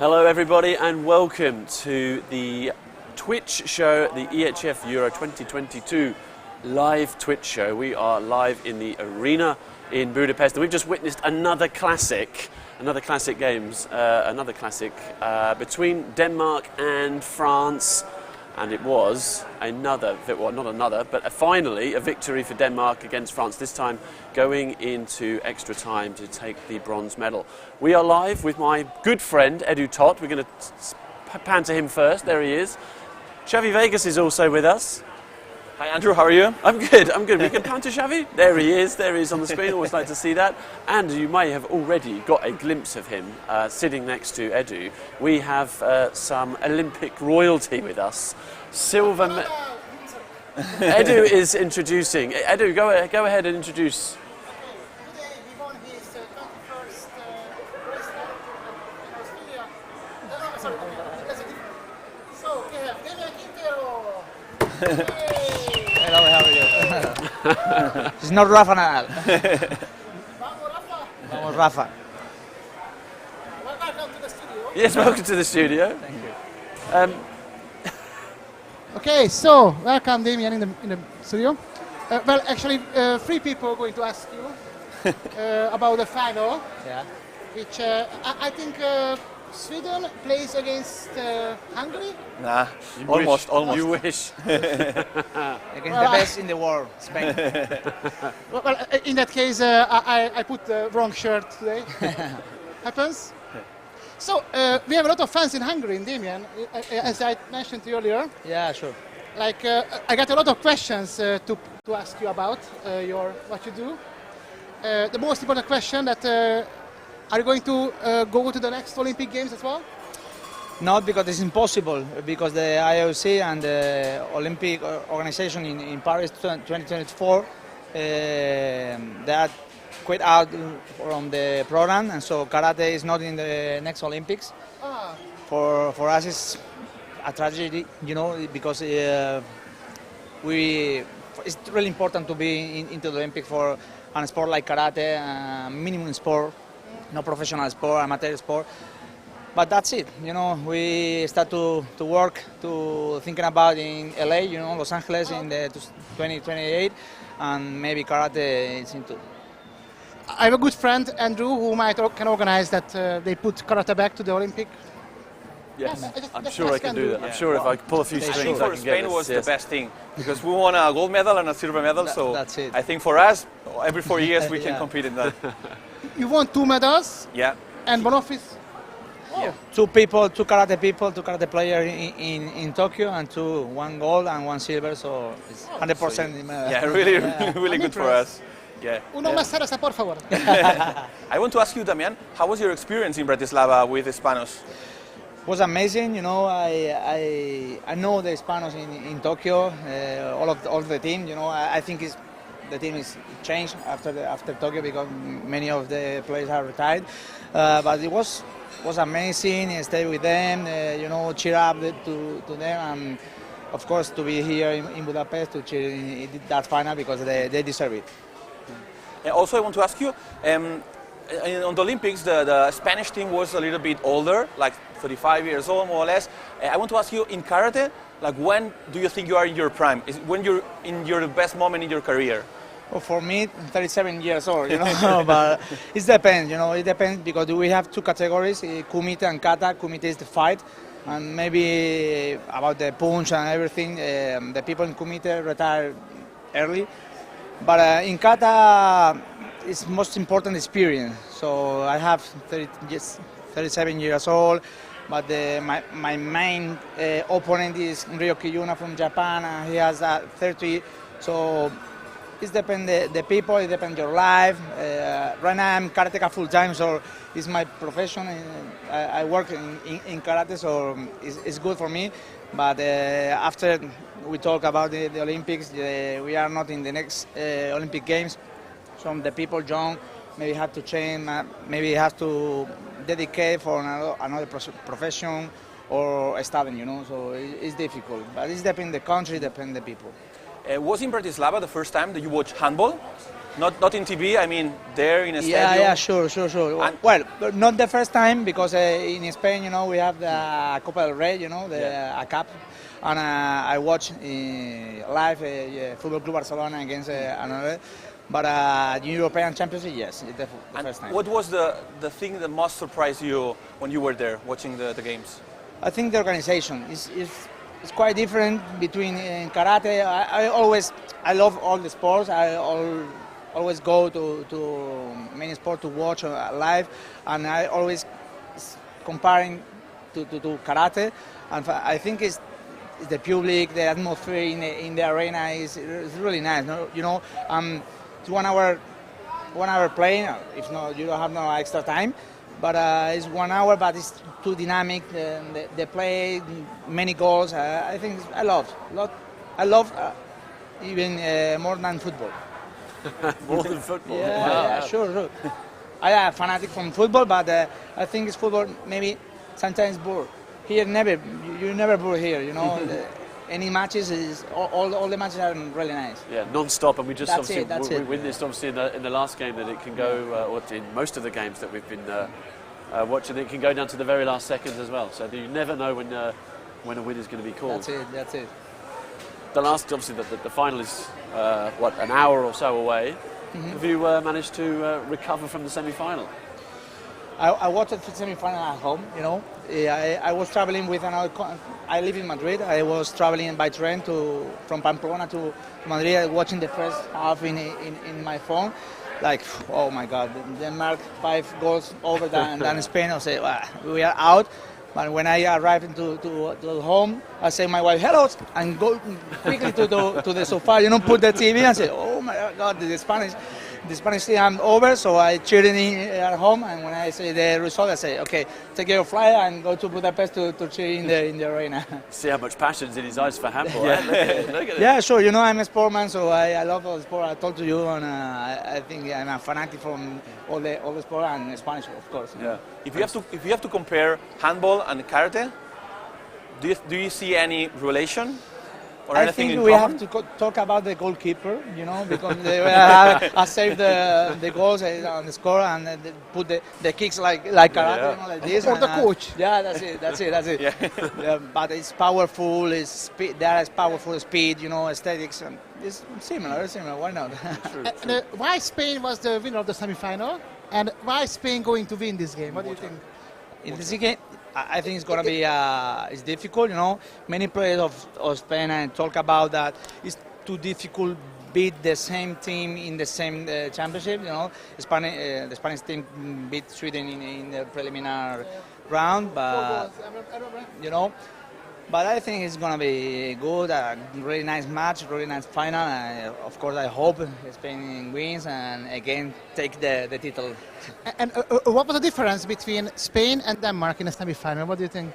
Hello everybody and welcome to the Twitch show, the EHF Euro 2022 live Twitch show. We are live in the arena in Budapest and we've just witnessed another classic between Denmark and France. And it was finally a victory for Denmark against France, this time going into extra time to take the bronze medal. We are live with my good friend, Tóth. We're going to pan to him first. There he is. Xavi Vegas is also with us. Hi Andrew, how are you? I'm good. We can pan to Xavi. There he is on the screen. Always like to see that. And you may have already got a glimpse of him sitting next to Edu. We have some Olympic royalty with us. Edu is introducing. Edu, go ahead and introduce. Today he won his 21st race in Australia. Sorry, so we have Daniel Quintero. Hello, how are you? It's not Rafa Nadal. Vamos, Rafa. Welcome to the studio. Yes, welcome to the studio. Thank you. Okay, so welcome Damien in the studio. Well, actually, three people are going to ask you about the final, Yeah. which I think Sweden plays against Hungary. Nah, almost. You wish. Against the best in the world, Spain. Well, in that case, I put the wrong shirt today. Happens. So, we have a lot of fans in Hungary, in Damien, as I mentioned earlier. Yeah, sure. Like, I got a lot of questions to ask you about what you do. The most important question that, are you going to go to the next Olympic Games as well? Not because it's impossible, because the IOC and the Olympic organization in Paris 2024, they are quit out from the program, and so karate is not in the next Olympics. Ah. For us, it's a tragedy, because it's really important to be into the Olympics for a sport like karate, minimum sport, no professional sport, amateur sport. But that's it, we start to work, to thinking about in LA, Los Angeles in the 2028, and maybe karate is into. I have a good friend, Andrew, who can organize that they put karate back to the Olympic. Yes, Yes, I'm that's sure I can do that. Yeah. I'm sure if I pull a few I think strings, I for can get Spain this. was Yes. the best thing because we won a gold medal and a silver medal. So That's it. I think for us, every 4 years we can Yeah. compete in that. You won 2 medals, Yeah. and one of is. Oh. Yeah. Two karate players in Tokyo, and one gold and one silver, so it's 100%. Yeah, really good for us. Yeah. Uno más cerveza, por favor. I want to ask you, Damian, how was your experience in Bratislava with the Spanos? Was amazing, I know the Hispanos in Tokyo, all of the team, I think the team is changed after Tokyo because many of the players are retired, but it was amazing. Stay with them, cheer up to them, and of course to be here in Budapest to cheer in that final because they deserve it. Also, I want to ask you, on the Olympics, the Spanish team was a little bit older, like 35 years old, more or less. I want to ask you, in karate, like when do you think you are in your prime? Is it when you're in your best moment in your career? Well, for me, 37 years old, but it depends, it depends because we have two categories, kumite and kata. Kumite is the fight, and maybe about the punch and everything, the people in kumite retire early. But in kata, it's most important experience. So I have 37 years old, but my main opponent is Ryo Kiyuna from Japan, and he has 30. So it depends the people, it depends your life. Right now I'm karateka full time, so it's my profession. I work in karate, so it's good for me. But after we talk about the Olympics, we are not in the next Olympic Games. So the people young maybe have to change, maybe have to dedicate for another profession or studying, So it's difficult. But it depends the country, depends the people. Was in Bratislava the first time that you watched handball? Not in TV, I mean there in a Yeah, stadium? yeah, sure. And- Well, not the first time because in Spain, we have the Copa del Rey, a cup, and I watched live Football Club Barcelona against another. But European Championship, yes, it's the And first time. what was the thing that most surprised you when you were there watching the games? I think the organization is quite different between karate. I love all the sports. I always go to many sports to watch live, and I always comparing to karate. And I think it's the public, the atmosphere in the arena is really nice. It's 1 hour playing. If not, you don't have no extra time. But it's 1 hour, but it's too dynamic. The play, many goals. I think I love even more than football. More than football. Yeah, sure. I am a fanatic from football, but I think it's football maybe sometimes bored. Here never, you never bored here. Any matches is all the matches are really nice. Yeah, non-stop, and we just That's obviously it. we witnessed obviously in the last game that it can go, or in most of the games that we've been watching, it can go down to the very last seconds as well. So you never know when a win is going to be called. That's it. The last, obviously, the final is an hour or so away. Mm-hmm. Have you managed to recover from the semi-final? I watched the semi-final at home. I was traveling with another. I live in Madrid. I was traveling by train from Pamplona to Madrid, watching the first half in my phone. Like, oh my God, Denmark 5 goals over than Spain. I say, well, we are out. But when I arrived to home, I say my wife, hello, and go quickly to the sofa, put the TV and say, oh my God, the Spanish team over, so I cheered at home, and when I say the result, I say, okay, take your flight and go to Budapest to cheer in the arena. See how much passion's in his eyes for handball. Yeah. Look at it. Yeah, sure, I'm a sportman, so I love all the sport. I told you, and I think I'm a fanatic from all the sport and Spanish, of course. Yeah. If you have to compare handball and karate, do you see any relation? Or I anything think in we common? have to talk about the goalkeeper, because they I saved the goals on the score and they put the kicks like karate, like this. Or and, the coach. Yeah, that's it. Yeah, but it's powerful. It's speed. There is powerful speed. Aesthetics. And it's similar. Why not? And, why Spain was the winner of the semi-final, and why Spain going to win this game? What do you think? In this game, I think it's going to be it's difficult. Many players of Spain talk about that. It's too difficult beat the same team in the same championship. The Spanish team beat Sweden in the preliminary round, but But I think it's going to be good, a really nice match, really nice final. Of course, I hope Spain wins and again take the title. And what was the difference between Spain and Denmark in the semi-final? What do you think?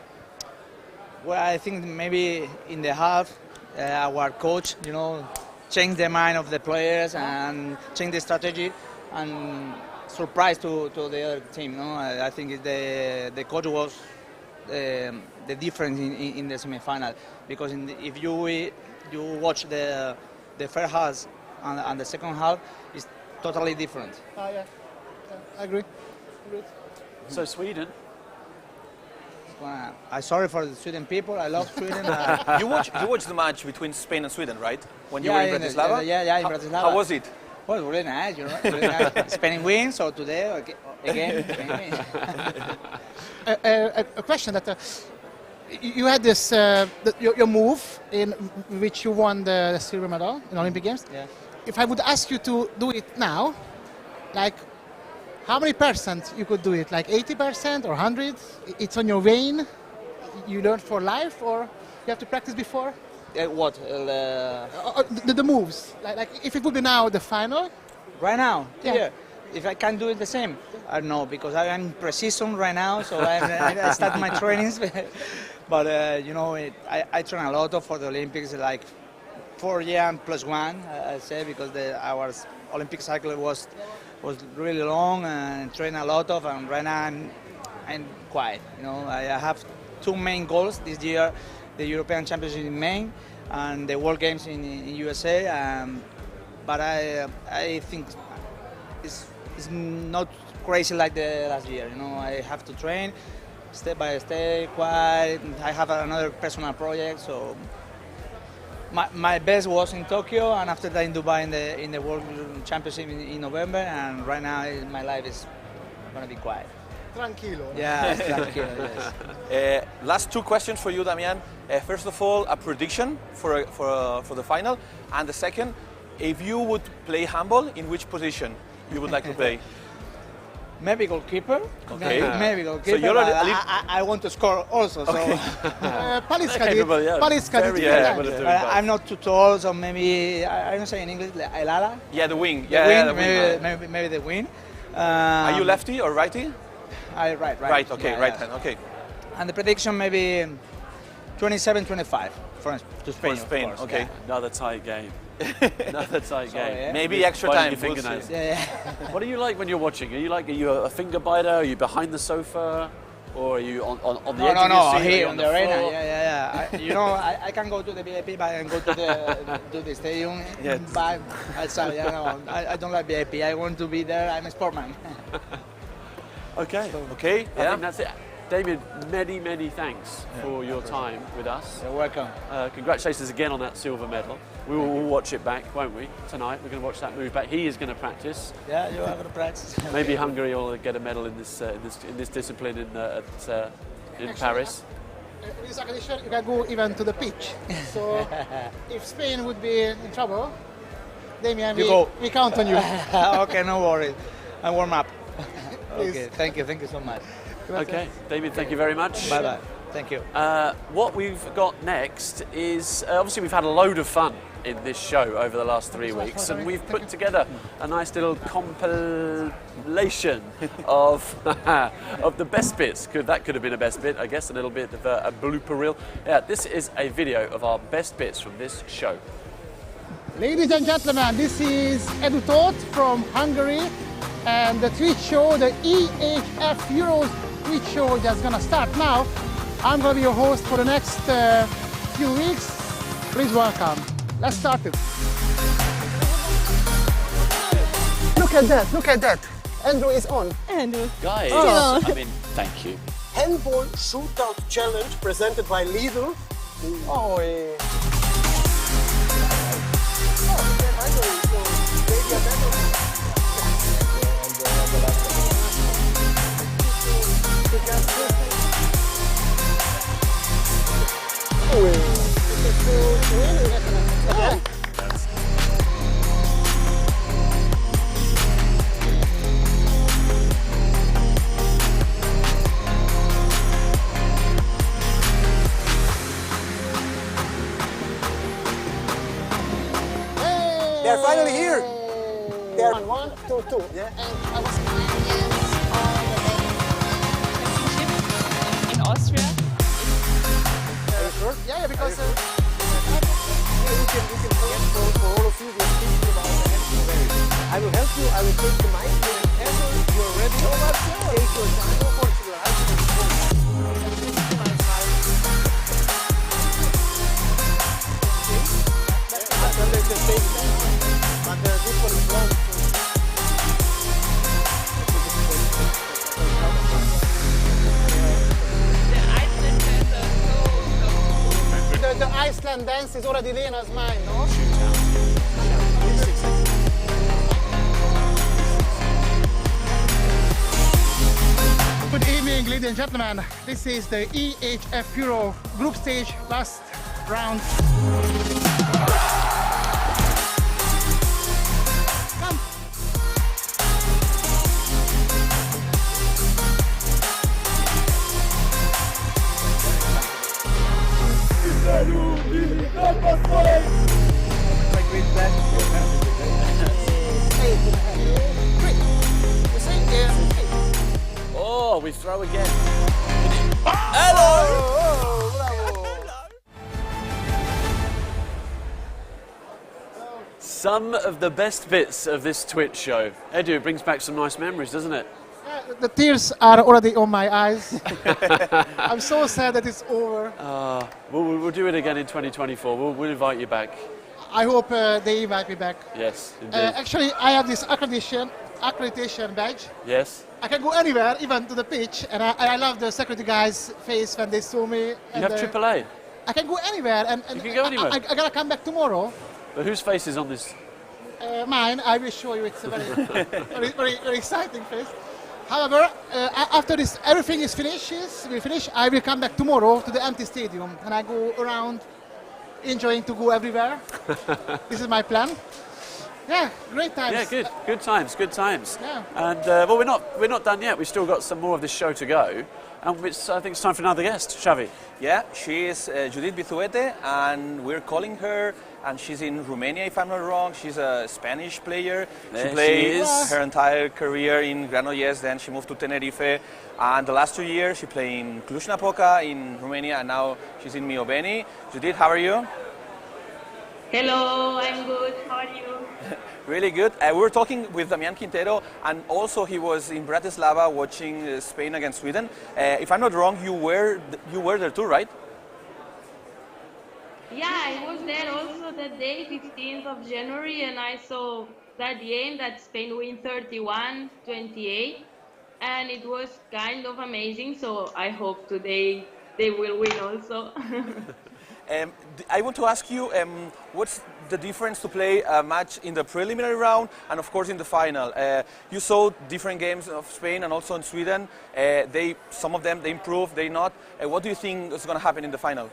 Well, I think maybe in the half, our coach, changed the mind of the players and changed the strategy and surprise to the other team. I think the coach was the difference in the semi-final, because if you watch the first half and the second half, it's totally different. Oh yeah, I agree. So Sweden. I'm sorry for the Sweden people. I love Sweden. You watched the match between Spain and Sweden, right? When you were in in Bratislava? in Bratislava. How was it? Well, really nice, really nice. Spain wins, so today again. Spain wins. A question that you had this your move in which you won the silver medal in Olympic Games. Yeah. If I would ask you to do it now, like how many percent you could do it? Like 80% or 100? It's on your vein. You learned for life, or you have to practice before? What? The moves. Like if it would be now the final. Right now? Yeah. If I can do it the same? I don't know, because I am in pre-season right now, so I start my trainings. But I train a lot for the Olympics, like 4 years plus 1, I say, because our Olympic cycle was really long and train a lot of. And right now I'm quiet. I have 2 main goals this year: the European Championship in May and the World Games in USA. But I think it's not crazy like the last year. You know, I have to train step by step, quiet. I have another personal project, so my best was in Tokyo, and after that in Dubai in the World Championship in November. And right now my life is gonna be quiet. Tranquilo. Yeah, tranquilo. Yes. Last two questions for you, Damian. First of all, a prediction for the final, and the second, if you would play handball, in which position you would like to play? Maybe goalkeeper. Okay. Maybe goalkeeper. So you're already I want to score also. So Paliska Capable, yeah. Paliska Very did capable that. of doing both. I'm not too tall, so maybe I don't say in English el ala. Yeah, the wing. The Yeah, wing, the wing. maybe the wing. Are you lefty or righty? Right. Right. Okay. Yeah, Right yeah. hand. Okay. And the prediction maybe 27-25 to Spain. For Spain. Of course, Okay. yeah. Another tight game. Another tight Sorry, game. yeah. Maybe extra Biting time. your We'll fingernails. see. Yeah. What do you like when you're watching? Are you a finger biter? Are you behind the sofa? Or are you on the edge of your seat? Are you Here on on the arena. floor? Yeah. I can go to the VIP, but I can go to the stadium. Yes. But outside, I don't like VIP. I want to be there. I'm a sportman. Okay. Okay. I Yeah. think that's it. Damien, many thanks for your time with us. You're welcome. Congratulations again on that silver medal. We will watch it back, won't we? Tonight we're going to watch that move back. He is going to practice. Yeah, you have to practice. Maybe Hungary will get a medal in this discipline in Paris. With this condition, you can go even to the pitch. So if Spain would be in trouble, Damian, You go. we count on you. Okay, no worries. I warm up. Please. Okay, thank you so much. Okay, Damien, thank you very much. Bye bye. Thank you. What we've got next is obviously we've had a load of fun in this show over the last 3 weeks, and we've put together a nice little compilation of of the best bits. That could have been a best bit, I guess, a little bit of a blooper reel. Yeah, this is a video of our best bits from this show. Ladies and gentlemen, this is Tóth from Hungary, and the tweet show, the EHF Euros tweet show, that's gonna start now. I'm gonna be your host for the next few weeks. Please welcome. Let's start it. Look at that. Andrew is on. Guys, Oh. I mean, thank you. Handball Shootout Challenge presented by Lidl. Oh, yeah. They're finally here. They're 1, 2, 2. Yeah. And I was in Austria. yeah, because we can for all of you. We're speaking about the handball race. I will help you. I will take the mic whenever you're ready. Take your time. Of course, you will have then they can take that. But this one is long. The Iceland dance is already Lena's mind, no? Good evening, ladies and gentlemen. This is the EHF Euro group stage, last round. Come. Oh, we throw again. Some of the best bits of this Twitch show. Edu, it brings back some nice memories, doesn't it? the tears are already on my eyes. I'm so sad that it's over. We'll do it again in 2024. We'll invite you back. I hope they invite me back. Yes, indeed. Actually, I have this accreditation badge. Yes. I can go anywhere, even to the pitch, and I love the security guys' face when they saw me. You and, have AAA. I can go anywhere, and You can go anywhere. I gotta come back tomorrow. But whose face is on this? Mine, I will show you. It's a very exciting face. However, after this, everything is finished. I will come back tomorrow to the empty stadium, and I go around, enjoying to go everywhere. This is my plan. Yeah, great times. Yeah, good times. Yeah. And well, we're not done yet. We've still got some more of this show to go, and I think it's time for another guest, Xavi. Yeah, she is Judith Bizuete, and we're calling her, and she's in Romania, if I'm not wrong. She's a Spanish player. There She played she is. her entire career in Granollers, then she moved to Tenerife, and the last 2 years she played in Cluj-Napoca in Romania, and now she's in Mioveni. Judith, how are you? Hello, I'm good. How are you? Really good. We were talking with Damian Quintero, and also he was in Bratislava watching Spain against Sweden. If I'm not wrong, you were there too, right? Yeah, I was there also that day, 15th of January, and I saw that game that Spain win 31-28, and it was kind of amazing. So I hope today they will win also. I want to ask you, what's the difference to play a match in the preliminary round and, of course, in the final? You saw different games of Spain and also in Sweden. Some of them, they improved, they not. What do you think is going to happen in the final?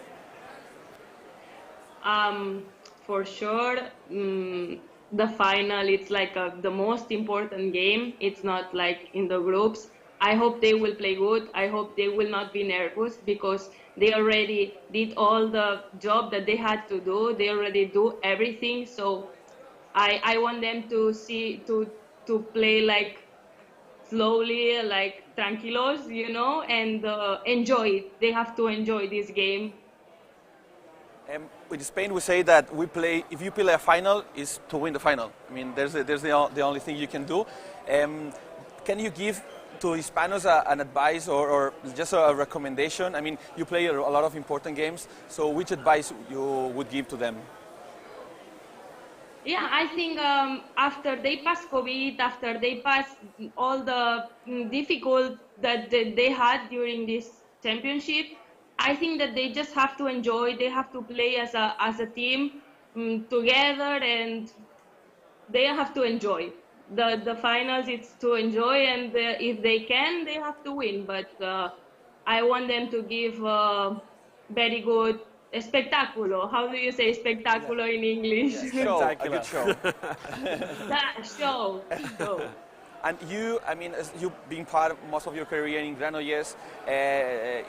For sure, the final, it's like the most important game. It's not like in the groups. I hope they will play good. I hope they will not be nervous because they already did all the job that they had to do. They already do everything. So I want them to play like slowly, like tranquilos, and enjoy it. They have to enjoy this game. With Spain, we say that if you play a final, is to win the final. I mean, there's the only thing you can do. Can you give to Hispanos an advice or just a recommendation? I mean, you play a lot of important games, so which advice you would give to them? Yeah, I think after they pass COVID, after they pass all the difficult that they had during this championship, I think that they just have to enjoy. They have to play as a team together, and they have to enjoy. The finals, it's to enjoy, and if they can, they have to win. But I want them to give very good espectáculo. How do you say espectáculo in English? A good show. Show. And you, I mean, as you being part of most of your career in Granollers,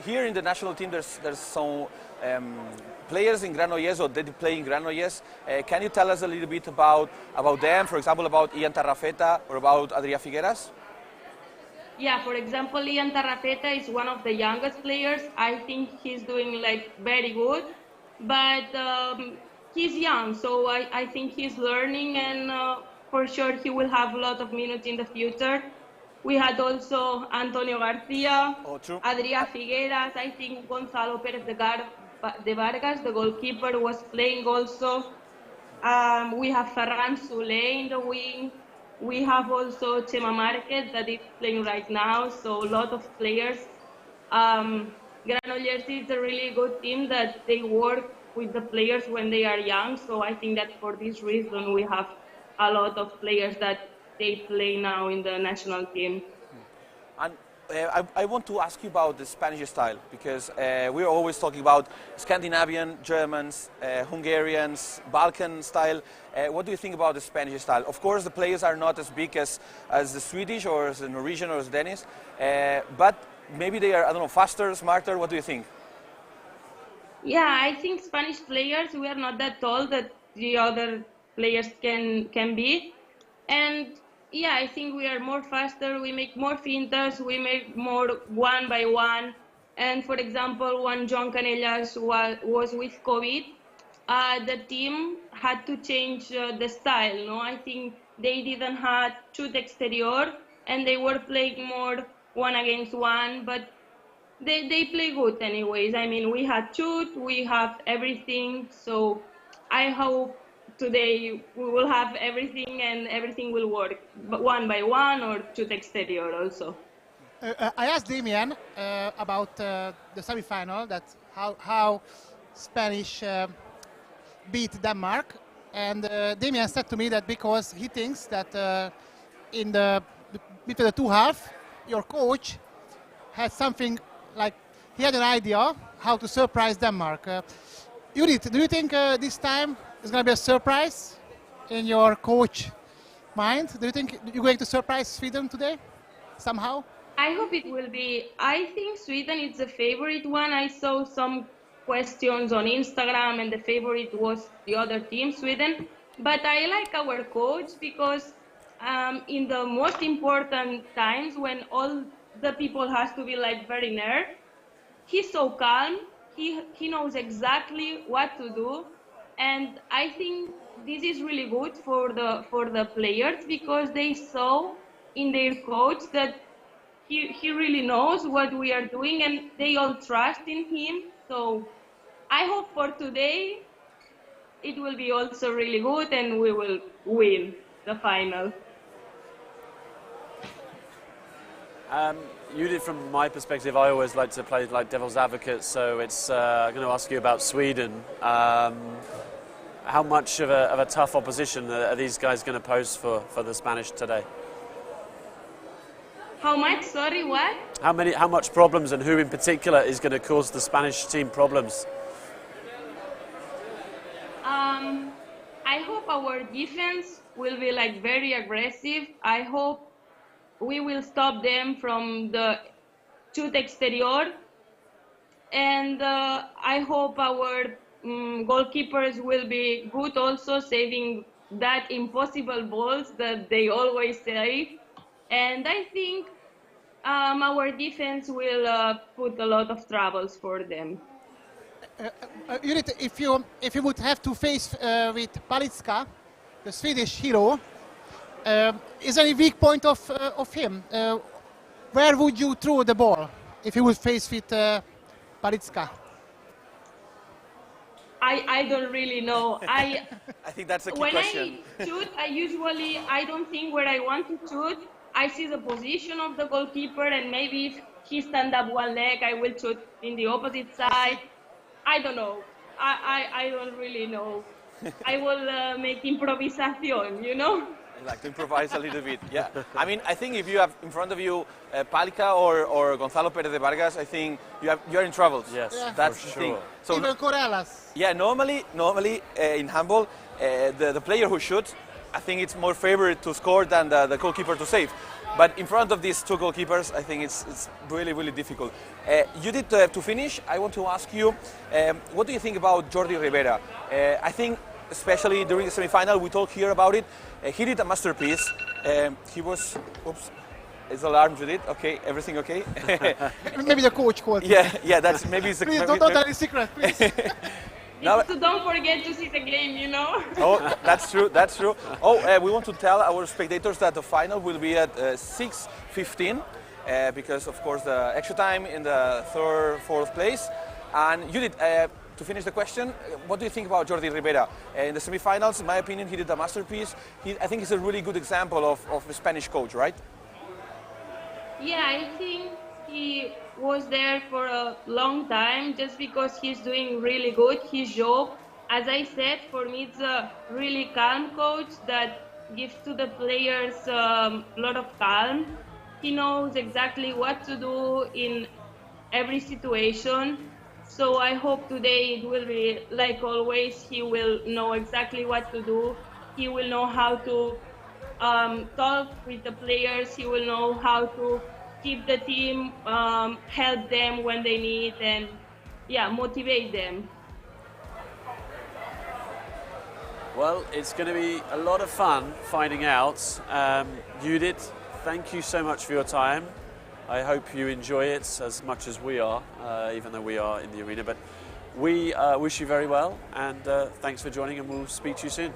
here in the national team, there's some players in Granollers, or they play in Granollers. Can you tell us a little bit about them? For example, about Ian Tarrafeta or about Adrià Figueras? Yeah, for example, Ian Tarrafeta is one of the youngest players. I think he's doing like very good, but he's young, so I think he's learning, and for sure he will have a lot of minutes in the future. We had also Antonio Garcia, Adrià Figueras. I think Gonzalo Pérez de Vargas, the goalkeeper, was playing also. We have Ferran Soler in the wing. We have also Chema Marquez that is playing right now, so a lot of players. Granollers is a really good team that they work with the players when they are young, so I think that for this reason we have a lot of players that they play now in the national team. And I want to ask you about the Spanish style, because we're always talking about Scandinavian, Germans, Hungarians, Balkan style. What do you think about the Spanish style? Of course, the players are not as big as the Swedish or as the Norwegian or as Danish, but maybe they are, I don't know, faster, smarter. What do you think? Yeah, I think Spanish players, we are not that tall that the other players can be. And yeah, I think we are more faster, we make more finters, we make more one by one. And for example, when Joan Canellas was with COVID, the team had to change the style. No, I think they didn't have shoot exterior, and they were playing more one against one, but they play good anyways. I mean, we had shoot, we have everything, so I hope today we will have everything and everything will work, but one by one or shoot exterior also. I asked Damien about the semi-final, that how Spanish beat Denmark, and Damien said to me that because he thinks that in between the two halves, your coach had something like he had an idea how to surprise Denmark. Judith, do you think this time is going to be a surprise in your coach mind? Do you think you're going to surprise Sweden today somehow? I hope it will be. I think Sweden is the favorite one. I saw some questions on Instagram and the favorite was the other team, Sweden. But I like our coach because in the most important times when all the people has to be like very nerve, he's so calm. He knows exactly what to do. And I think this is really good for the players because they saw in their coach that he really knows what we are doing and they all trust in him. So I hope for today it will be also really good and we will win the final. Judith, from my perspective, I always like to play like devil's advocate, so it's going to ask you about Sweden. How much of a tough opposition are these guys going to pose for the Spanish today? How much? Sorry, what? How much problems, and who in particular is going to cause the Spanish team problems? I hope our defense will be like very aggressive. I hope we will stop them from the shoot exterior, and I hope our goalkeepers will be good also, saving that impossible balls that they always save. And I think our defense will put a lot of troubles for them. Judith, if you would have to face with Palitska, the Swedish hero, is there any weak point of him? Where would you throw the ball if you would face with Palitska? I don't really know. I think that's a key question. When I shoot, I don't think where I want to shoot. I see the position of the goalkeeper, and maybe if he stand up one leg, I will shoot in the opposite side. I don't know. I don't really know. I will make improvisation, you know? I like to improvise a little bit, yeah. I mean, I think if you have in front of you Palika or Gonzalo Pérez de Vargas, I think you're in trouble. Yes, Yeah. That's for the sure. thing. So Even Corellas. yeah, normally in handball, the player who shoots, I think it's more favored to score than the goalkeeper to save. But in front of these two goalkeepers, I think it's really, really difficult. Judith, to finish, I want to ask you, what do you think about Jordi Ribera? I think, especially during the semi-final, we talked here about it. He did a masterpiece. He was, oops, it's alarm, Judith. Okay, everything okay? Maybe the coach called. yeah, that's maybe it's a Please don't tell any secret, please. Now- So don't forget to see the game, you know? Oh, that's true. That's true. Oh, we want to tell our spectators that the final will be at 6:15, because of course the extra time in the third, fourth place. And Judith, to finish the question, what do you think about Jordi Ribera? In the semi-finals, in my opinion, he did a masterpiece. I think he's a really good example of a Spanish coach, right? Yeah, I think he was there for a long time just because he's doing really good his job. As I said, for me it's a really calm coach that gives to the players a lot of calm. He knows exactly what to do in every situation. So I hope today it will be like always. He will know exactly what to do. He will know how to talk with the players. He will know how to keep the team, help them when they need, and motivate them. Well, it's going to be a lot of fun finding out. Judith, thank you so much for your time. I hope you enjoy it as much as we are, even though we are in the arena. But we wish you very well, and thanks for joining, and we'll speak to you soon.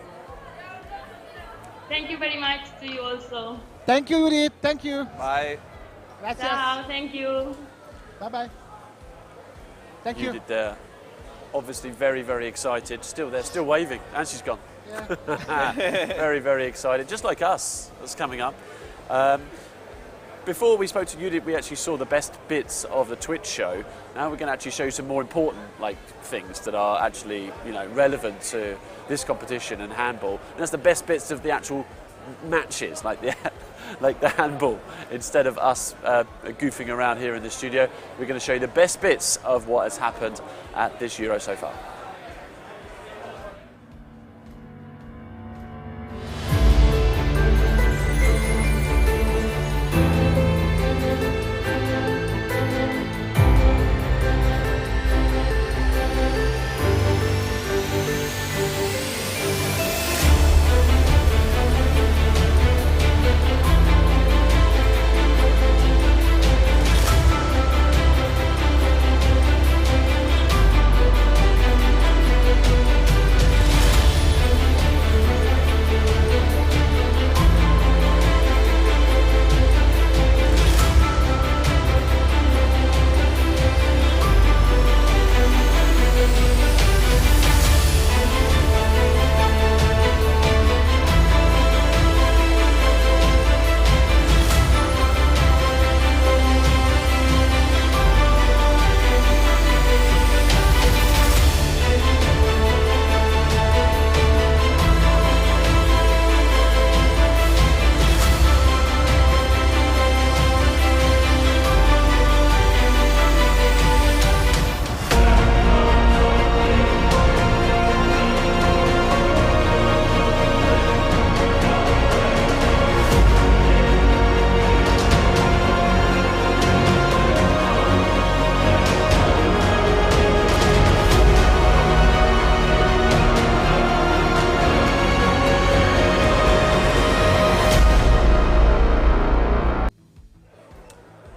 Thank you very much to you also. Thank you, Judith. Thank you. Bye. Gracias. Ciao, thank you. Bye-bye. Thank You you. did there. Obviously very, very excited. Still there, still waving. And she's gone. Yeah. Very, very excited. Just like us, that's coming up. Before we spoke to Judith, we actually saw the best bits of the Twitch show. Now we're going to actually show you some more important things that are actually relevant to this competition and handball. And that's the best bits of the actual matches, like the handball. Instead of us goofing around here in the studio, we're going to show you the best bits of what has happened at this Euro so far.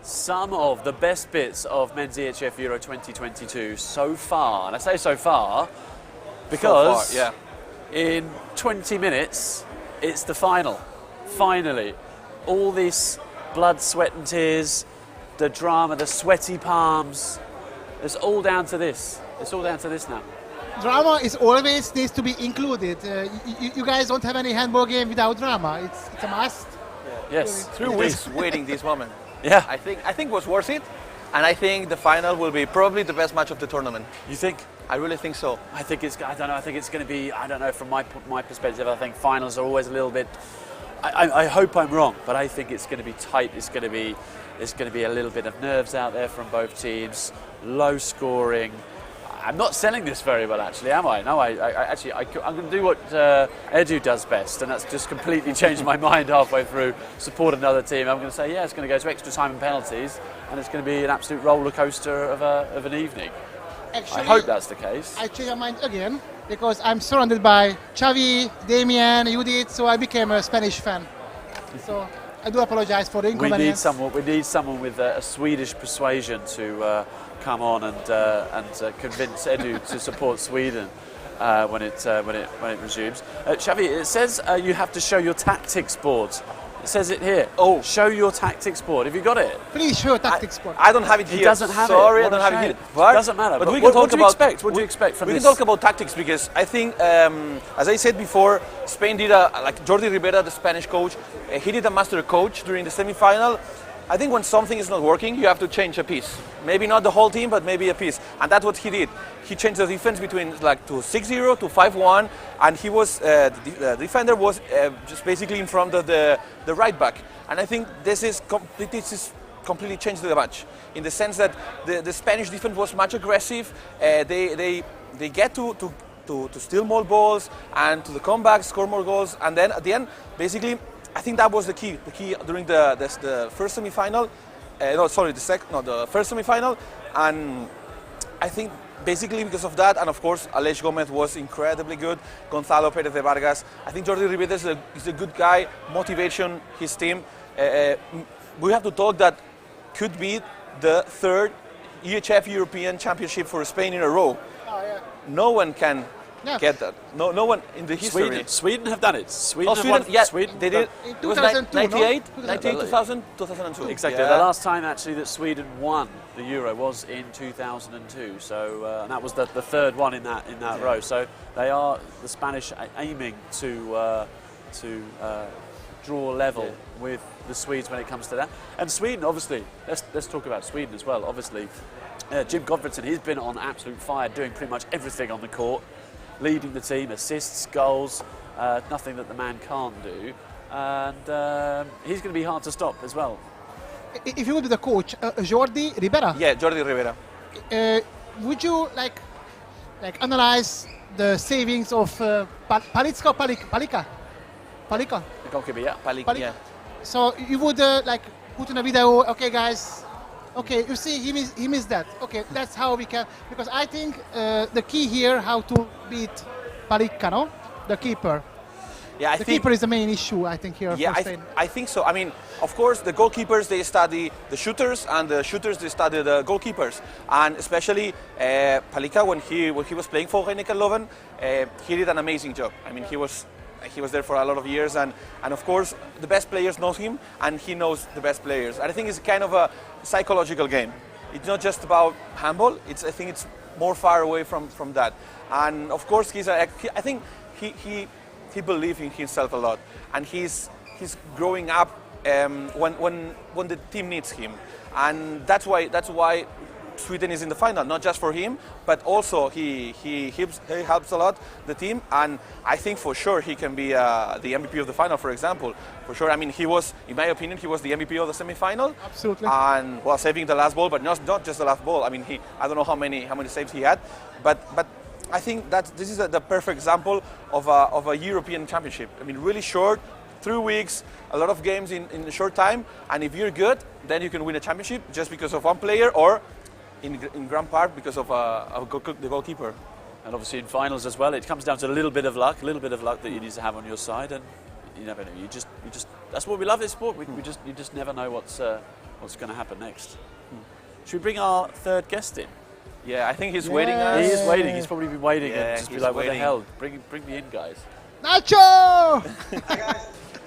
Some of the best bits of Men's EHF Euro 2022 so far, and I say so far because So far, in 20 minutes it's the final. Finally, all this blood, sweat and tears, the drama, the sweaty palms, it's all down to this. It's all down to this now. Drama is always needs to be included. You guys don't have any handball game without drama. It's a must. Yes. 3 weeks waiting this moment. Yeah. I think it was worth it, and I think the final will be probably the best match of the tournament. You think? I really think so. I think it's. I don't know. I think it's going to be. I don't know. From my perspective, I think finals are always a little bit. I hope I'm wrong, but I think it's going to be tight. It's going to be a little bit of nerves out there from both teams. Low scoring. I'm not selling this very well, actually, am I? No, I'm going to do what Edu does best, and that's just completely changed my mind halfway through. Support another team. I'm going to say, yeah, it's going to go to extra time and penalties, and it's going to be an absolute roller coaster of an evening. Actually, I hope that's the case. I changed my mind again because I'm surrounded by Xavi, Damien, Judith, so I became a Spanish fan. So I do apologize for the inconvenience. We need someone with a Swedish persuasion to come on and convince Edu to support Sweden when it resumes. Xavi, it says you have to show your tactics board. It says it here. Oh. Show your tactics board. Have you got it? Please show tactics board. I don't have it here. He doesn't have Sorry, it. I don't have it here. It doesn't matter. But we what, can what talk do you about, expect? What do you expect from we this? can talk about tactics because I think, as I said before, Spain did like Jordi Ribera, the Spanish coach, he did a master coach during the semi-final. I think when something is not working, you have to change a piece. Maybe not the whole team, but maybe a piece. And that's what he did. He changed the defense between like to 6-0 to 5-1, and he was the defender was just basically in front of the right back. And I think this is completely changed the match in the sense that the Spanish defense was much aggressive. They get to steal more balls and to the comeback, score more goals, and then at the end, basically, I think that was the key. The key during the first semi-final. The first semi-final, and I think basically because of that, and of course Aleix Gomez was incredibly good. Gonzalo Pérez de Vargas. I think Jordi Ribera is a good guy. Motivation, his team. We have to talk that could be the third EHF European Championship for Spain in a row. Oh, yeah. No one can Yeah. get that. No one in the history. Sweden have done it. Sweden Oh, have Sweden, won. yeah, Sweden they did. In It was 2002, no? 98, 2002. 2000, 2002. Exactly. Yeah. The last time actually that Sweden won the Euro was in 2002. So and that was the third one in that row. So they are the Spanish aiming to draw level with the Swedes when it comes to that. And Sweden, obviously, let's talk about Sweden as well. Obviously, Jim Gottfridsson, he's been on absolute fire, doing pretty much everything on the court, leading the team, assists, goals, nothing that the man can't do. And he's going to be hard to stop as well. If you would be the coach, Jordi Ribera, Yeah, Jordi Rivera. would you like analyze the savings of Palitska or Palika? Palika. The goalkeeper, yeah. Palika. Yeah. So you would like put in a video, okay guys, okay, you see he missed that. Okay, that's how we can, because I think the key here how to beat Palika, no? The keeper. Yeah, I The think keeper is the main issue, I think, here Yeah, for Spain. I think so. I mean, of course, the goalkeepers, they study the shooters, and the shooters, they study the goalkeepers. And especially Palika, when he was playing for Heineken Leuven, he did an amazing job. I mean, he was there for a lot of years, and of course, the best players know him, and he knows the best players. And I think it's kind of a psychological game. It's not just about handball. I think it's more far away from that. And of course, I think he believes in himself a lot, and he's growing up when the team needs him, and that's why Sweden is in the final, not just for him, but also he helps a lot the team, and I think for sure he can be the MVP of the final, for example. For sure, I mean, in my opinion, he was the MVP of the semi-final. Absolutely. And saving the last ball, but not just the last ball. I mean, I don't know how many saves he had, but I think that this is the perfect example of a European championship. I mean, really short, 3 weeks, a lot of games in a short time, and if you're good, then you can win a championship just because of one player, or in grand part because of the goalkeeper. And obviously in finals as well, it comes down to a little bit of luck that you need to have on your side, and you never know. You just that's what we love this sport. You just never know what's going to happen next. Should we bring our third guest in? Yeah, I think he's waiting. He is waiting. He's probably been waiting Yeah, and just be he's like, "What the waiting. hell? Bring me in, guys." Nacho!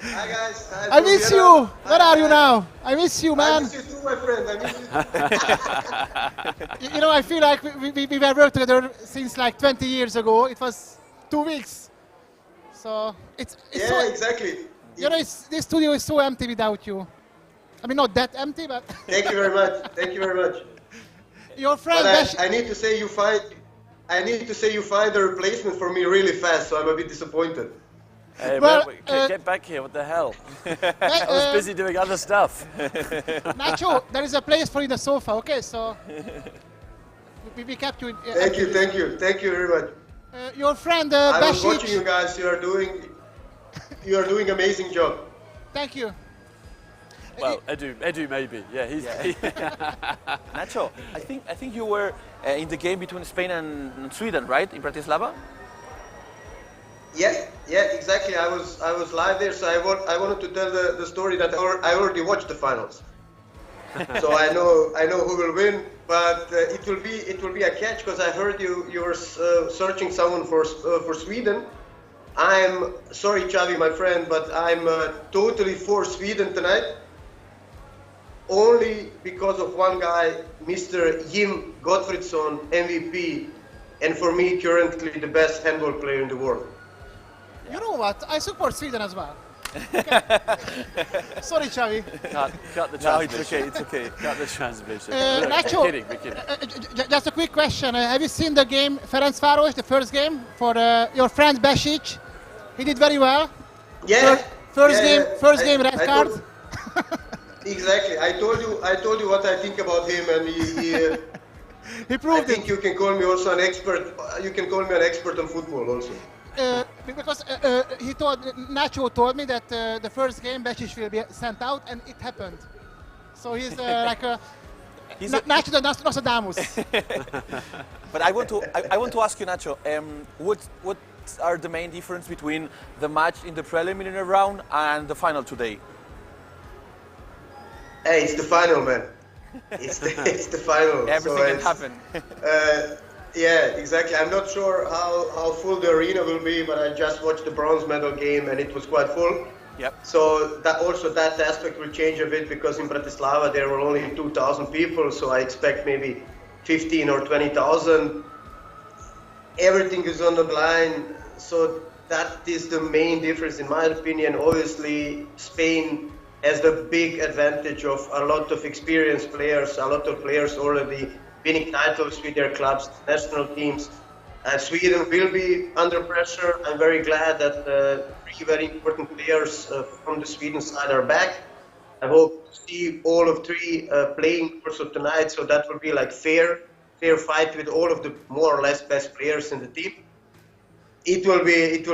Hi guys. Hi, I miss you. Where are you now? I miss you, I man. miss you too, my friend. I miss you. You know, I feel like we were working together since like 20 years ago. It was 2 weeks. So it's Yeah, so, exactly. you know, this studio is so empty without you. I mean, not that empty, but Thank you very much. Thank you very much. your friend But Bash. I need to say you find a replacement for me really fast, so I'm a bit disappointed. Hey, Well, get back here! What the hell? Hey, I was busy doing other stuff. Nacho, there is a place for you in the sofa, okay? So we kept you in. Thank you very much. Your friend I was watching you Basic. guys. You are doing amazing job. Thank you. Well, Edu maybe. Yeah, he's. Nacho, I think you were in the game between Spain and Sweden, right, in Bratislava? Yeah, exactly. I was live there, so I wanted to tell the story that I already watched the finals. So I know who will win, but it will be a catch because I heard you were searching someone for Sweden. I'm sorry, Xavi, my friend, but I'm totally for Sweden tonight. Only because of one guy, Mr. Jim Gottfridsson, MVP, and for me currently the best handball player in the world. You know what? I support Sweden as well. Okay. Sorry, Xavi. Cut the No, transmission. it's okay. Cut the transmission. Nacho, We're kidding. Just a quick question. Have you seen the game Ferencváros, the first game for your friend Basic? He did very well. Yeah. First yeah. game red I card. told- Exactly. I told you what I think about him, and he He I proved think it. you can call me also an expert. You can call me an expert on football also. Because Nacho told me that the first game Basic will be sent out, and it happened. So he's like a Nacho the Nostradamus. But I want to ask you, Nacho, what are the main difference between the match in the preliminary round and the final today? Hey, it's the final, man. It's the final. Everything So can it's, happen. Yeah, exactly. I'm not sure how full the arena will be, but I just watched the bronze medal game and it was quite full. Yep. So that aspect will change a bit because in Bratislava there were only 2,000 people, so I expect maybe 15 or 20,000. Everything is on the line, so that is the main difference in my opinion. Obviously, Spain has the big advantage of a lot of experienced players, a lot of players already winning titles with their clubs, national teams. Sweden will be under pressure. I'm very glad that three very important players from the Sweden side are back. I hope to see all of three playing also tonight, so that will be like fair fight with all of the more or less best players in the team. It will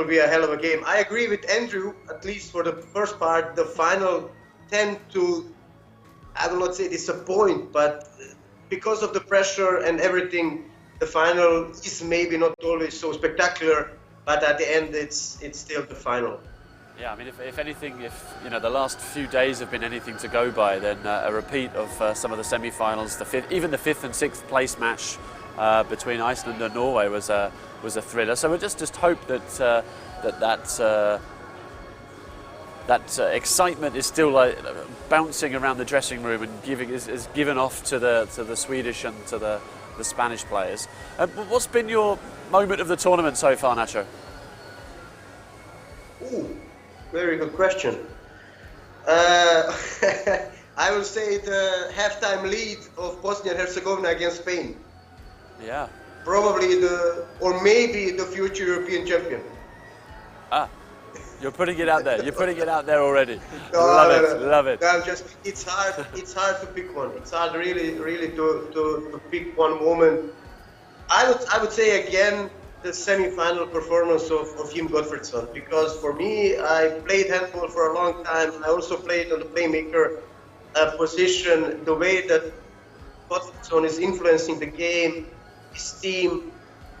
be a hell of a game. I agree with Andrew, at least for the first part. The final tend to, I will not say disappoint, but because of the pressure and everything, the final is maybe not always so spectacular, but at the end it's still the final. Yeah, I mean, if anything, if the last few days have been anything to go by, then a repeat of some of the semi-finals, even the 5th and 6th place match between Iceland and Norway was a thriller. So we just hope that that excitement is still bouncing around the dressing room and is given off to the Swedish and to the Spanish players. What's been your moment of the tournament so far, Nacho? Ooh, very good question. I will say the halftime lead of Bosnia and Herzegovina against Spain. Yeah. Probably maybe the future European champion. You're putting it out there. You're putting it out there already. No, Love it. No, it's hard to pick one. It's hard really to pick one moment. I would say again the semi-final performance of Jim Gottfridsson, because for me, I played handball for a long time. I also played on the playmaker position. The way that Gottfridsson is influencing the game, his team,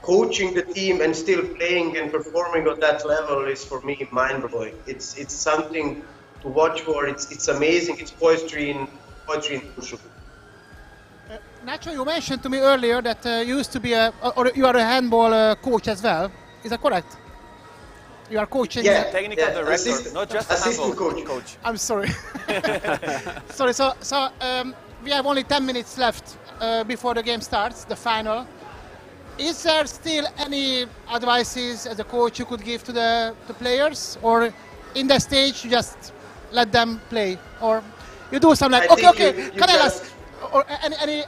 coaching the team and still playing and performing on that level is for me mind-blowing. It's something to watch for. It's amazing. It's poetry in Wushu. Nacho, you mentioned to me earlier that you used to be you are a handball coach as well. Is that correct? You are coaching. Yeah, technical director, not just a assistant handball coach. I'm sorry. Sorry. So we have only 10 minutes left before the game starts, the final. Is there still any advices as a coach you could give to the players, or in the stage you just let them play, or you do something like Kanelas, or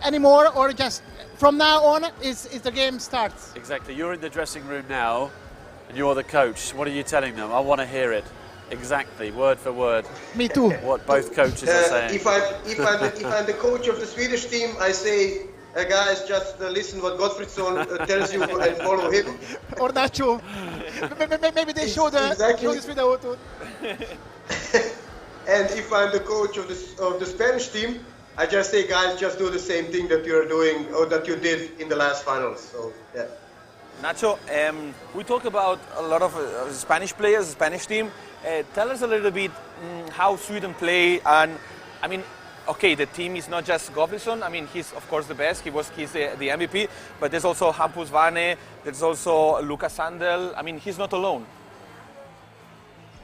any more, or just from now on is the game starts? Exactly. You're in the dressing room now, and you're the coach. What are you telling them? I want to hear it. Exactly, word for word. Me too. What both coaches are saying. If I'm the coach of the Swedish team, I say, guys, just listen what Gottfridsson tells you and follow him. Or Nacho. Maybe they show this video too. And if I'm the coach of the Spanish team, I just say, guys, just do the same thing that you're doing or that you did in the last finals. So yeah. Nacho, we talk about a lot of Spanish players, Spanish team. Tell us a little bit how Sweden play, and I mean, okay, the team is not just Gottfridsson. I mean, he's of course the best. He's the MVP, but there's also Hampus Vane. There's also Lucas Sandel. I mean, he's not alone.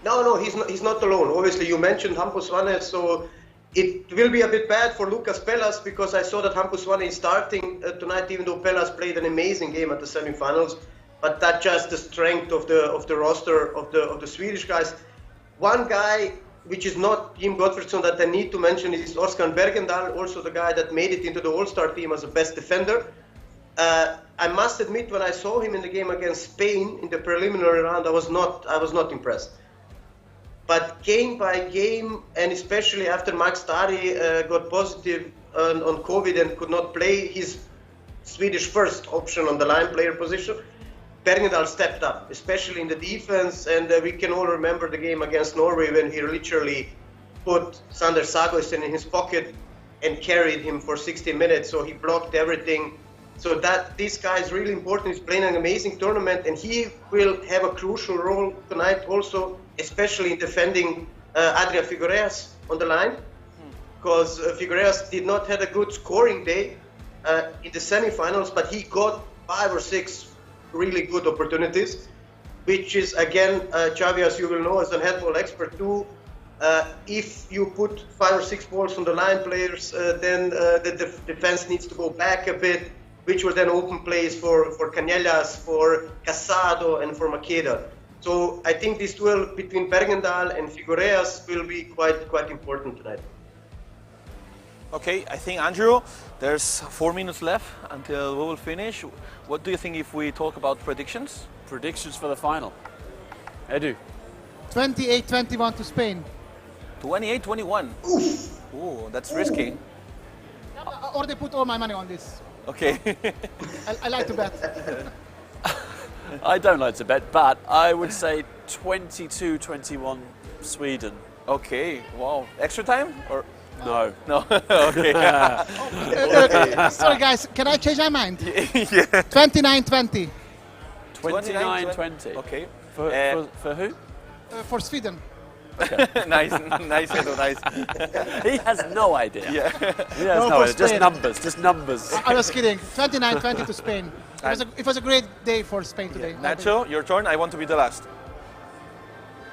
No, he's not alone. Obviously, you mentioned Hampus Vane, so it will be a bit bad for Lucas Pellas, because I saw that Hampus Vane is starting tonight, even though Pellas played an amazing game at the semi-finals. But that's just the strength of the roster of the Swedish guys. One guy which is not Jim Gottfridsson that I need to mention is Oskar Bergendahl, also the guy that made it into the All-Star team as the best defender. I must admit, when I saw him in the game against Spain in the preliminary round, I was not impressed. But game by game, and especially after Max Stari got positive on COVID and could not play, his Swedish first option on the line player position, Bergendahl stepped up, especially in the defense, and we can all remember the game against Norway when he literally put Sander Sagosen in his pocket and carried him for 60 minutes, so he blocked everything. So that this guy is really important. He's playing an amazing tournament, and he will have a crucial role tonight also, especially in defending Adrian Figuereas on the line, because Figuereas did not have a good scoring day in the semifinals, but he got 5 or 6 really good opportunities, which is again, Xavi, as you will know, as a handball expert too, if you put 5 or 6 balls on the line players, then the defense needs to go back a bit, which will then open plays for Canellas, for Casado, and for Makeda. So I think this duel between Bergendal and Figuereas will be quite important tonight. Okay, I think, Andrew, there's 4 minutes left until we will finish. What do you think if we talk about predictions? Predictions for the final. Edu. 28-21 to Spain. 28-21. Ooh, that's risky. Or they put all my money on this. Okay. I like to bet. I don't like to bet, but I would say 22-21 Sweden. Okay, wow. Extra time? Or No. no? Okay. Sorry guys, can I change my mind? Yeah. 29-20 29-20. Okay. For who? for Sweden. Nice, nice, Edu, nice. He has no idea. Yeah. He has No, no for idea. Just Spain. numbers. Just numbers. I was kidding. 29-20 to Spain. It was a great day for Spain today. Nacho, your turn. I want to be the last.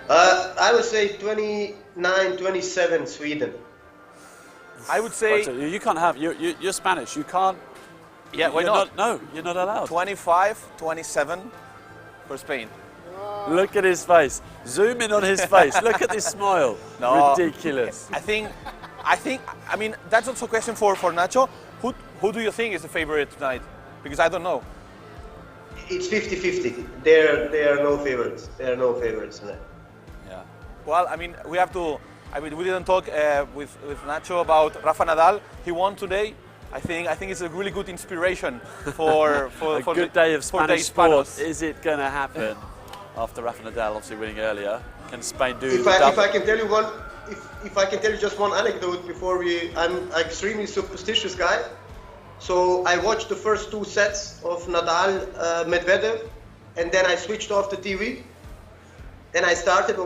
I would say 29-27 Sweden. I would say, So you can't have. You're Spanish. You can't. yeah, why you're not? No, you're not allowed. 25-27 for Spain. Look at his face. Zoom in on his face. Look at this smile. No. Ridiculous. I mean, that's also a question for Nacho. Who do you think is the favorite tonight? Because I don't know. It's 50-50. There are no favorites. There are no favorites tonight. Yeah. Well, I mean, we have to. I mean, we didn't talk with Nacho about Rafa Nadal. He won today. I think it's a really good inspiration for A good day of Spanish sport. Is it going to happen after Rafa Nadal obviously winning earlier? Can Spain do If I can tell you one, if I can tell you just one anecdote before I'm an extremely superstitious guy. So I watched the first 2 sets of Nadal, Medvedev, and then I switched off the TV. Then I started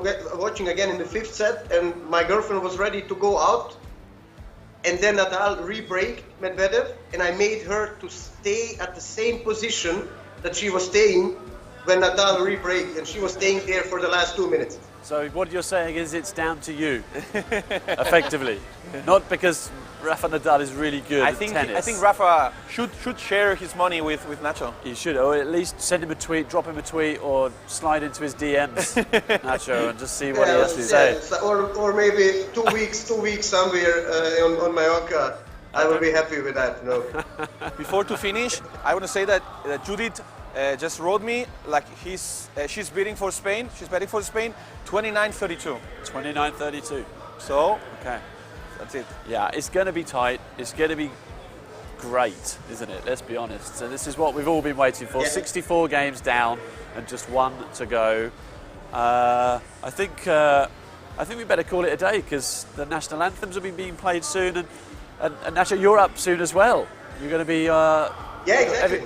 watching again in the 5th set, and my girlfriend was ready to go out. And then Nadal re-braked Medvedev, and I made her to stay at the same position that she was staying when Nadal re-braked, and she was staying there for the last 2 minutes. So what you're saying is it's down to you, effectively, not because Rafa Nadal is really good at tennis. I think Rafa should share his money with Nacho. He should, or at least send him a tweet, drop him a tweet, or slide into his DMs, Nacho, and just see what he has to say. Or maybe 2 weeks somewhere on Mallorca. I will be happy with that. No. Before to finish, I want to say that Judith just wrote me like she's bidding for Spain. She's betting for Spain, 29-32. 29-32. So Okay. that's it. Yeah, it's going to be tight. It's going to be great, isn't it? Let's be honest. So this is what we've all been waiting for. Yeah. 64 games down and just 1 to go. I think we better call it a day because the national anthems will be being played soon, and Nacho, you're up soon as well. You're going to be. Yeah, exactly.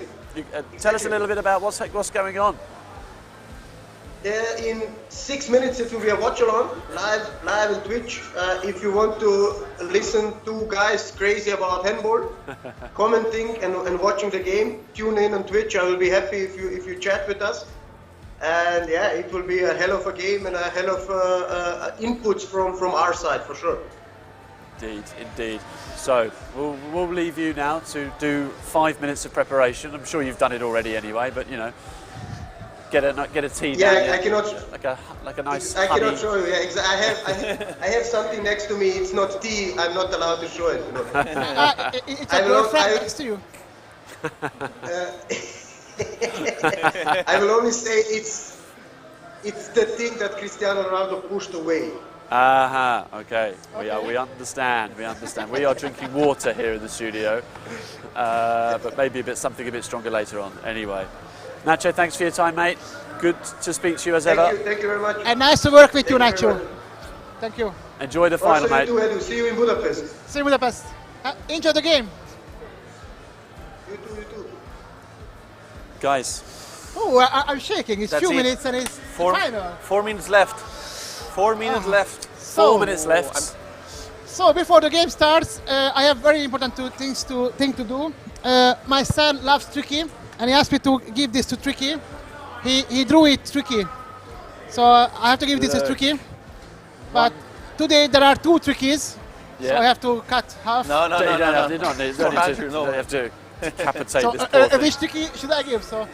Tell us a little bit about what's going on. In 6 minutes it will be a watch-along, live on Twitch. If you want to listen to guys crazy about handball, commenting and watching the game, tune in on Twitch. I will be happy if you chat with us. And yeah, it will be a hell of a game and a hell of inputs from our side for sure. Indeed. So we'll leave you now to do 5 minutes of preparation. I'm sure you've done it already anyway, but you know, get a tea. Yeah, down, I cannot. like a nice. I honey. cannot show you. Yeah, I have something next to me. It's not tea. I'm not allowed to show it. You know. It's a girlfriend next to you. I will only say it's the thing that Cristiano Ronaldo pushed away. Aha, okay. We understand. We are drinking water here in the studio, but maybe something a bit stronger later on. Anyway, Nacho, thanks for your time, mate. Good to speak to you as ever. Thank you very much. And nice to work with you, Thank you very Nacho. much. Thank you. Enjoy the final, Also, mate. you too, Edu. See you in Budapest. See you in Budapest. Enjoy the game. You too. Guys, Oh, I'm shaking. It's That's few it. minutes and it's final. 4 minutes left. 4 minutes left. 4 minutes left. So before the game starts, I have very important thing to do. My son loves tricky, and he asked me to give this to Tricky. He drew it Tricky, so I have to give this to Tricky. But today there are 2 Trickies, so I have to cut half. No, You don't need Andrew, to have to decapitate So this poor thing. which Tricky should I give? So,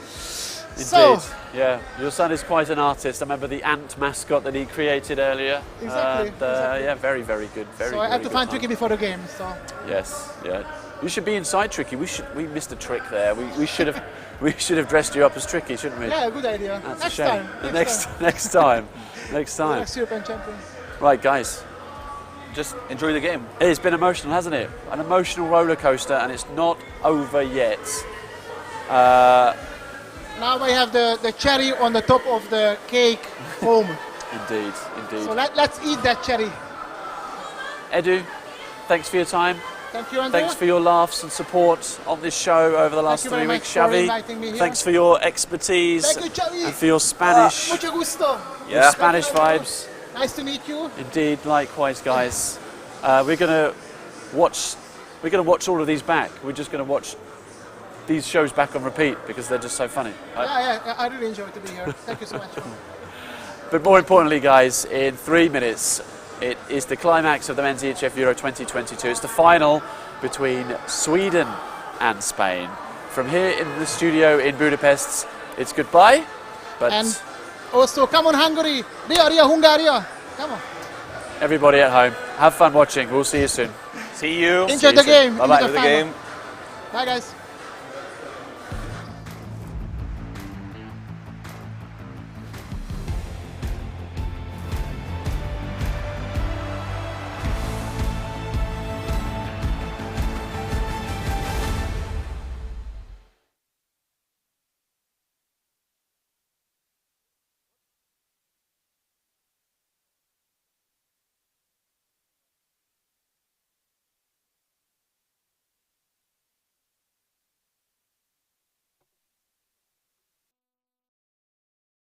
Indeed. Yeah, your son is quite an artist. I remember the ant mascot that he created earlier. Exactly, And, exactly. Yeah, very, very good. Very. so I have to good find fun. Tricky before the game. So Yes, yeah. You should be inside Tricky. We missed a trick there. We should have dressed you up as Tricky, shouldn't we? yeah, good idea. That's next a shame. time. Next time. Next time. Next European champion. Right, guys. Just enjoy the game. It's been emotional, hasn't it? An emotional roller coaster, and it's not over yet. Now I have the cherry on the top of the cake foam. Indeed. So let's eat that cherry. Edu, thanks for your time. Thank you, Andrew. Thanks for your laughs and support on this show over the last you 3 very weeks, much for Xavi. inviting me here. Thanks for your expertise Thank you, Xavi. and for your Spanish, Mucho gusto. your Spanish vibes. Nice to meet you. Indeed, likewise, guys. We're gonna watch all of these back. We're just gonna watch these shows back on repeat because they're just so funny. Right? Yeah, I really enjoyed to be here. Thank you so much. But more importantly, guys, in 3 minutes, it is the climax of the Men's EHF Euro 2022. It's the final between Sweden and Spain. From here in the studio in Budapest, it's goodbye. But And also, come on, Hungary. Ria, Hungaria. Come on. everybody at home, have fun watching. We'll see you soon. See you. Enjoy the game. Bye-bye. Enjoy the The final. game. Bye, guys.